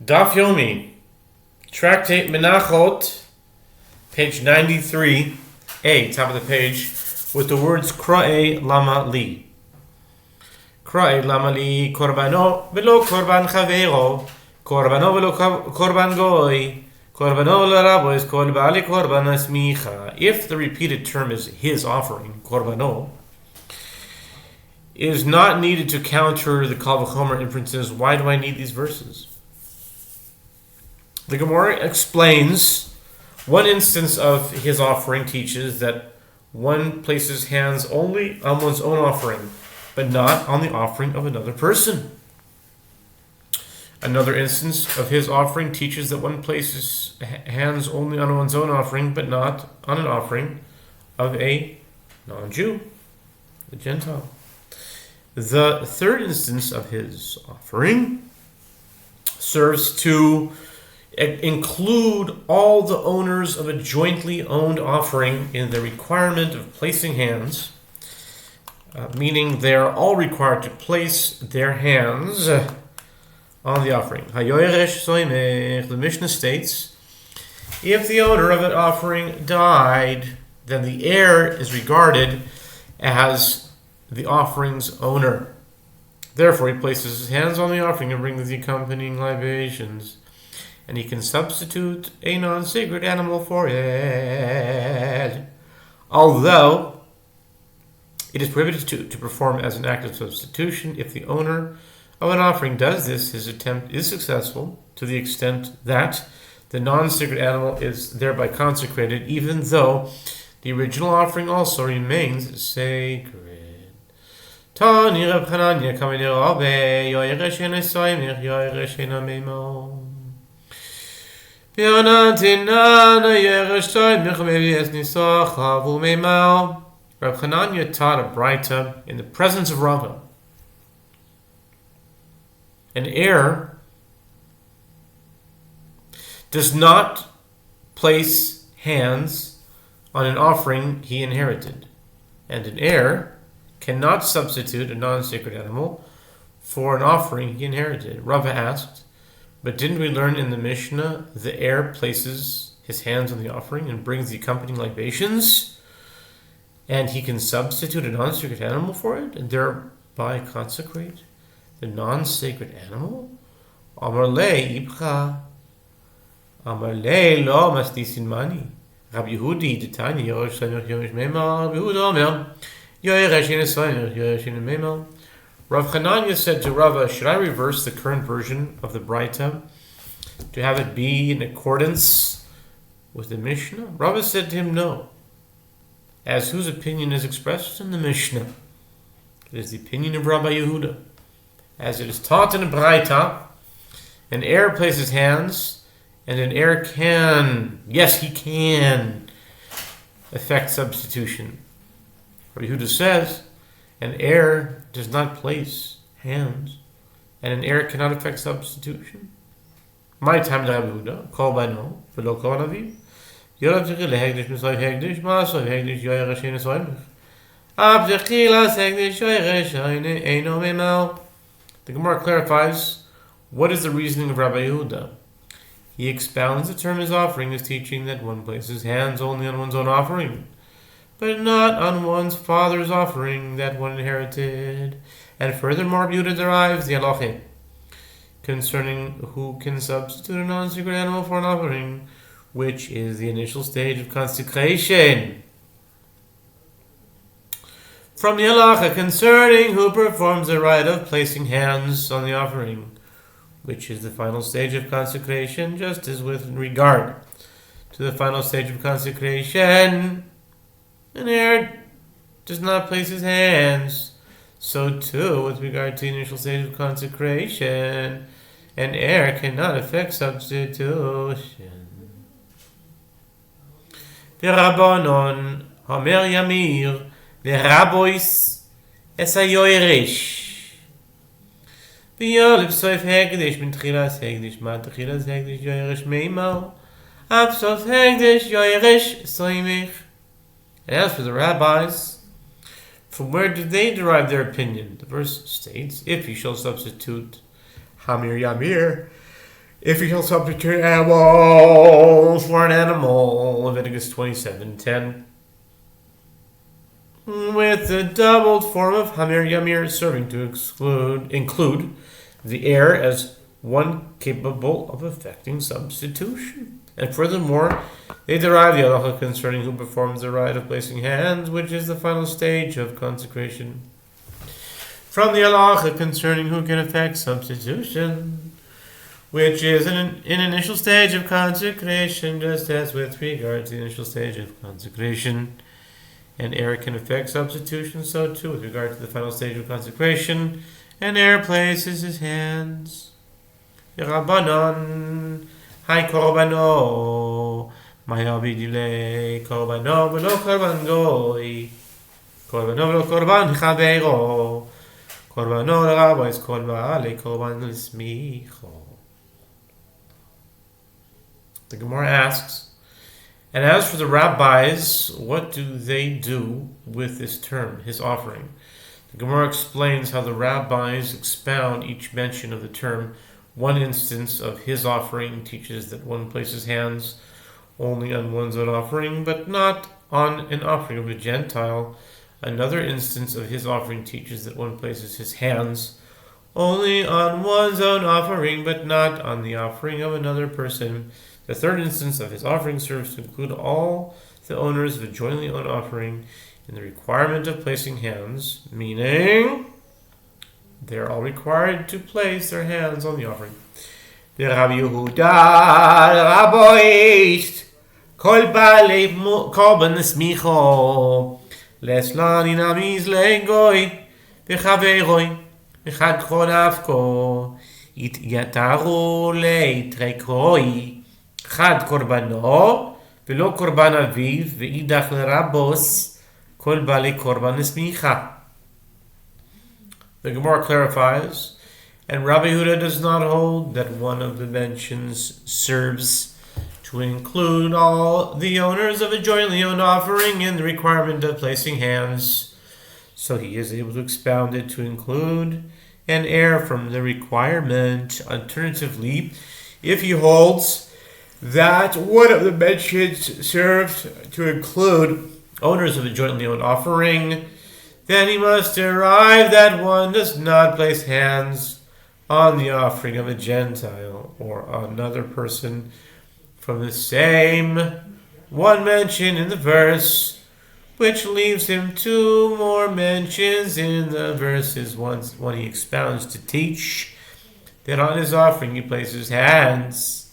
Daf Yomi, Tractate Menachot, page 93a, top of the page, with the words Kra'e Lama Li. Kra'e Lama Li Korbano velo Korban Chavero, Korbano velo Korban Goy, Korbano Larabois Kol Bali Korban Asmicha. If the repeated term is his offering, Korbano, is not needed to counter the Kal V'chomer inferences, why do I need these verses? The Gemara explains one instance of his offering teaches that one places hands only on one's own offering, but not on the offering of another person. Another instance of his offering teaches that one places hands only on one's own offering, but not on an offering of a non-Jew, a Gentile. The third instance of his offering serves to include all the owners of a jointly owned offering in the requirement of placing hands, meaning they are all required to place their hands on the offering. The Mishnah states, if the owner of an offering died, then the heir is regarded as the offering's owner. Therefore, he places his hands on the offering and brings the accompanying libations, and he can substitute a non-sacred animal for it. Although it is prohibited to perform as an act of substitution, if the owner of an offering does this, his attempt is successful to the extent that the non-sacred animal is thereby consecrated, even though the original offering also remains sacred. Tani Reb Chananya Kamei Rabbe Yoyresh Ena Soymich Yoyresh Ena Meimo Reb Chananya taught a Braita in the presence of Rava. An heir does not place hands on an offering he inherited, and an heir cannot substitute a non-sacred animal for an offering he inherited. Rava asked, but didn't we learn in the Mishnah the heir places his hands on the offering and brings the accompanying libations, and he can substitute a non-sacred animal for it and thereby consecrate the non-sacred animal? Amar le ibcha, amar le lo masnisin mani. Rabbi Yehudi detani Yehoshua yomish meimah. Rabbi Yehuda omer yoyeresh ena soymich yoyeresh ena meimah. Rav Chananya said to Rava, should I reverse the current version of the Braita to have it be in accordance with the Mishnah? Rava said to him, no, as whose opinion is expressed in the Mishnah? It is the opinion of Rabbi Yehuda. As it is taught in the Braita, an heir places hands, and an heir can, yes, he can, effect substitution. Rabbi Yehuda says, an heir does not place hands, and an heir cannot effect substitution. My time, Rabbi Yehuda, call by no, v'lo kol aviv. Yorav techil hegdish misoy hegdish, ma'asoy hegdish yoyeresh ena soymich. Ab techilas hegdish yoyeresh eino meimah. The Gemara clarifies what is the reasoning of Rabbi Yehuda. He expounds the term his offering as teaching that one places hands only on one's own offering, but not on one's father's offering that one inherited. And furthermore, Yehuda derives the halachah concerning who can substitute a non-sacred animal for an offering, which is the initial stage of consecration. From the halacha concerning who performs the rite of placing hands on the offering, which is the final stage of consecration, just as with regard to the final stage of consecration, an heir does not place his hands, so too with regard to the initial stage of consecration, an heir cannot effect substitution. V'Rabbanon Homer Yamir v'Rabois es hayoyeresh v'yolib sof hegdish min tchilas hegdish ma tchilas hegdish yoyeresh meimah ab sof hegdish yoyeresh soymich. And as for the rabbis, from where did they derive their opinion? The verse states, if you shall substitute Hamir Yamir if he shall substitute an animal for an animal, Leviticus 27:10. With the doubled form of Hamir Yamir serving to include the heir as one capable of effecting substitution. And furthermore, they derive the halacha concerning who performs the rite of placing hands, which is the final stage of consecration, from the halacha concerning who can effect substitution, which is an initial stage of consecration, just as with regard to the initial stage of consecration. An heir can effect substitution, so too with regard to the final stage of consecration. An heir places his hands. Rabbanon, hai korbano, maya bidile, korbano velo korban goy, korbano velo korban chaveiro, korbano l'rabais korban le korban l'smicho. The Gemara asks, and as for the rabbis, what do they do with this term, his offering? The Gemara explains how the rabbis expound each mention of the term. One instance of his offering teaches that one places hands only on one's own offering, but not on an offering of a Gentile. Another instance of his offering teaches that one places his hands only on one's own offering, but not on the offering of another person. The third instance of his offering serves to include all the owners of a jointly owned offering in the requirement of placing hands, meaning they are all required to place their hands on the offering. The Rabbi Yehuda, Rabboist, Kol Baalei Korban Smicho, Leslani Namiz Legoy, V'chaveiroi, V'chad Chonavko, It Yataru Leitrekroi, Chad Korbano, V'lo Korban Aviv, V'idach L'Rabos, Kol Baalei Korban Smicha. The Gemara clarifies, and Rabbi Yehuda does not hold that one of the mentions serves to include all the owners of a jointly owned offering in the requirement of placing hands. So he is able to expound it to include an heir from the requirement. Alternatively, if he holds that one of the mentions serves to include owners of a jointly owned offering, then he must derive that one does not place hands on the offering of a Gentile or another person from the same one mention in the verse, which leaves him two more mentions in the verses. One he expounds to teach that on his offering he places hands,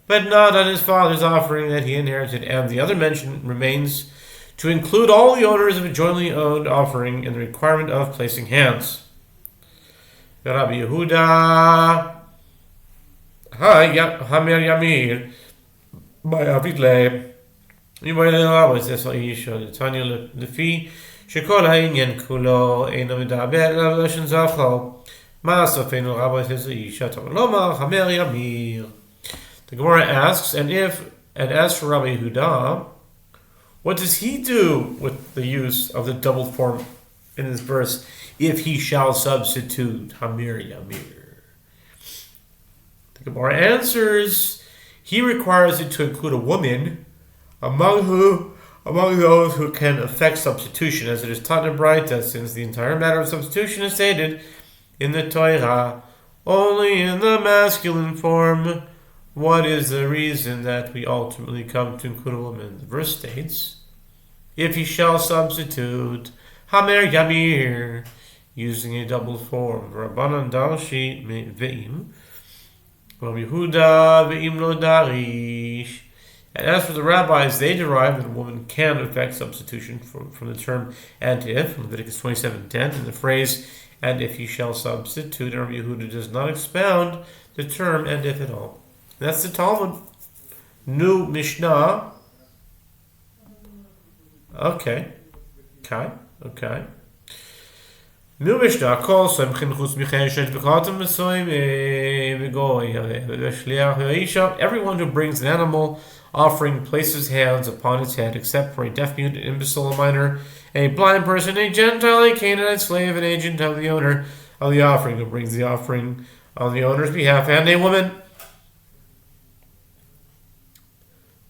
but not on his father's offering that he inherited, and the other mention remains to include all the owners of a jointly owned offering in the requirement of placing hands. Rabbi Yehuda, Hamir Yamir, by Avidle, Yimayel Rabbi Zesal Yisho, Tanya Lefi, Shekol Ha'inyan Kulo, Eino Medaber, Lashin Zachal, Ma'asofenu Rabbi Zesal Yisho, Tamaloma, Hamir Yamir. The Gemara asks, and as for Rabbi Yehuda, what does he do with the use of the double form in this verse, if he shall substitute Hamir Yamir? The Gemara answers, he requires it to include a woman among those who can effect substitution, as it is taught in Braita, since the entire matter of substitution is stated in the Torah only in the masculine form. What is the reason that we ultimately come to include a woman? The verse states, if he shall substitute Hamir Yamir, using a double form, Rabbanan Dalshi Ve'im, Rabbi Yehuda Ve'im Lo Darish. And as for the rabbis, they derive that a woman can effect substitution from the term and if, Leviticus 27:10, and the phrase, and if he shall substitute, and Rabbi Yehuda does not expound the term and if at all. That's the Talmud. New Mishnah. Okay. New Mishnah calls him Chinchus Micheshet B'Chatam Mesoim V'Goy V'Shliach V'Isha. Everyone who brings an animal offering places hands upon its head, except for a deaf, mute, an imbecile, a minor, a blind person, a Gentile, a Canaanite slave, an agent of the owner of the offering who brings the offering on the owner's behalf, and a woman.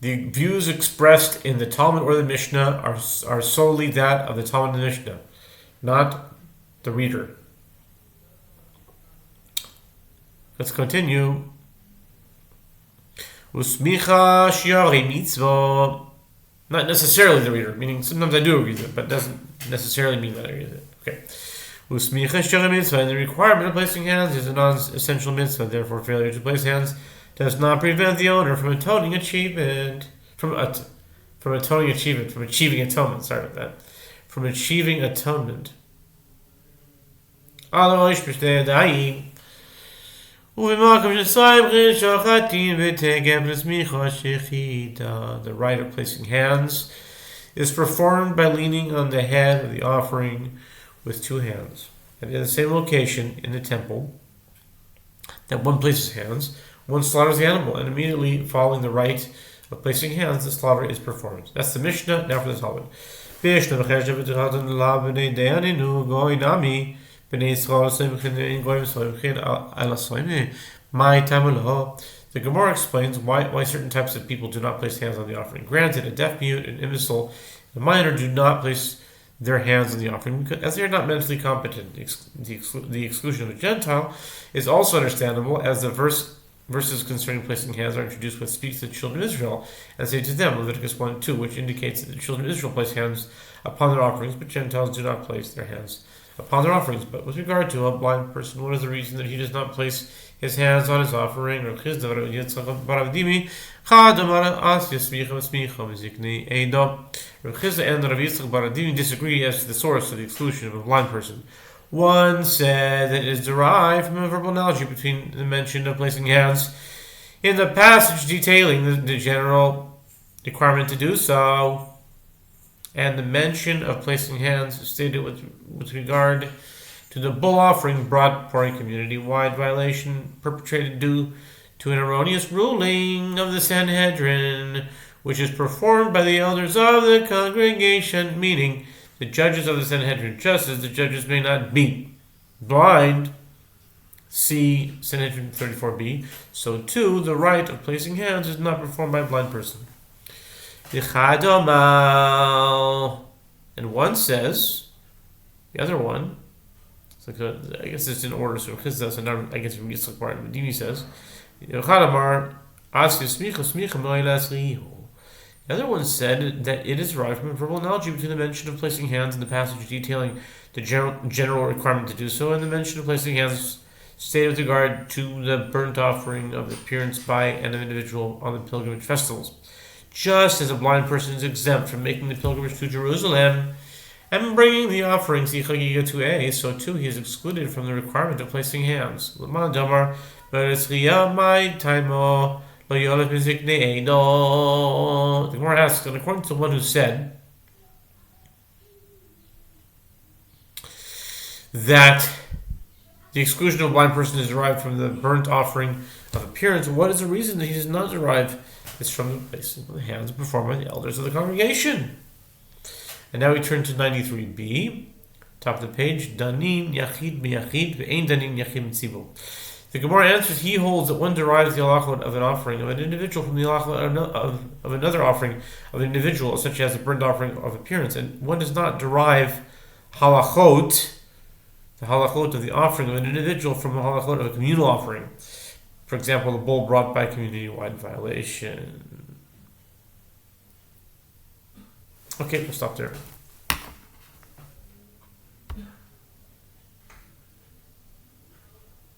The views expressed in the Talmud or the Mishnah are solely that of the Talmud and the Mishnah, not the reader. Let's continue. Usmicha shiari mitzvah. Not necessarily the reader, meaning sometimes I do agree with it, but doesn't necessarily mean that I agree with it. Okay. Usmicha shiari mitzvah, and the requirement of placing hands is a non-essential mitzvah. Therefore, failure to place hands does not prevent the owner from achieving atonement. From achieving atonement. Sorry about that. From achieving atonement. The rite of placing hands is performed by leaning on the head of the offering with two hands. And in the same location in the temple that one places hands, one slaughters the animal, and immediately following the rite of placing hands, the slaughter is performed. That's the Mishnah. Now for the Talmud. The Gemara explains why certain types of people do not place hands on the offering. Granted, a deaf, mute, an imbecile, and a minor do not place their hands on the offering because, as they are not mentally competent. The exclusion of a Gentile is also understandable, as the verses concerning placing hands are introduced with speaks to the children of Israel and say to them, Leviticus 1:2, which indicates that the children of Israel place hands upon their offerings, but Gentiles do not place their hands upon their offerings. But with regard to a blind person, what is the reason that he does not place his hands on his offering? Rav Chisda and Rav Yitzchak bar Avdimi disagree as to the source of the exclusion of a blind person. One said that it is derived from a verbal analogy between the mention of placing hands in the passage detailing the general requirement to do so, and the mention of placing hands stated with regard to the bull offering brought for a community-wide violation perpetrated due to an erroneous ruling of the Sanhedrin, which is performed by the elders of the congregation, meaning the judges of the Sanhedrin, just as the judges may not be blind, see Sanhedrin 34b, so too the rite of placing hands is not performed by a blind person. And one says, the other one, it's like I guess it's in order, so because that's another, I guess Yitzchak bar Avdimi says, the other one said that it is derived from a verbal analogy between the mention of placing hands in the passage detailing the general requirement to do so and the mention of placing hands stated with regard to the burnt offering of the appearance by an individual on the pilgrimage festivals. Just as a blind person is exempt from making the pilgrimage to Jerusalem and bringing the offerings to so too he is excluded from the requirement of placing hands. The Gemara asks, and according to the one who said that the exclusion of a blind person is derived from the burnt offering of appearance, what is the reason that he does not derive this from the placing of the hands performed by the elders of the congregation? And now we turn to 93b, top of the page, Danin Yachid B'Yachid Ve'ein Danin Yachid B'Tzibur. The Gemara answers, he holds that one derives the halachot of an offering of an individual from the halachot of another offering of an individual, such as a burnt offering of appearance, and one does not derive halachot, the halachot of the offering of an individual, from the halachot of a communal offering. For example, the bull brought by community-wide violation. Okay, we'll stop there.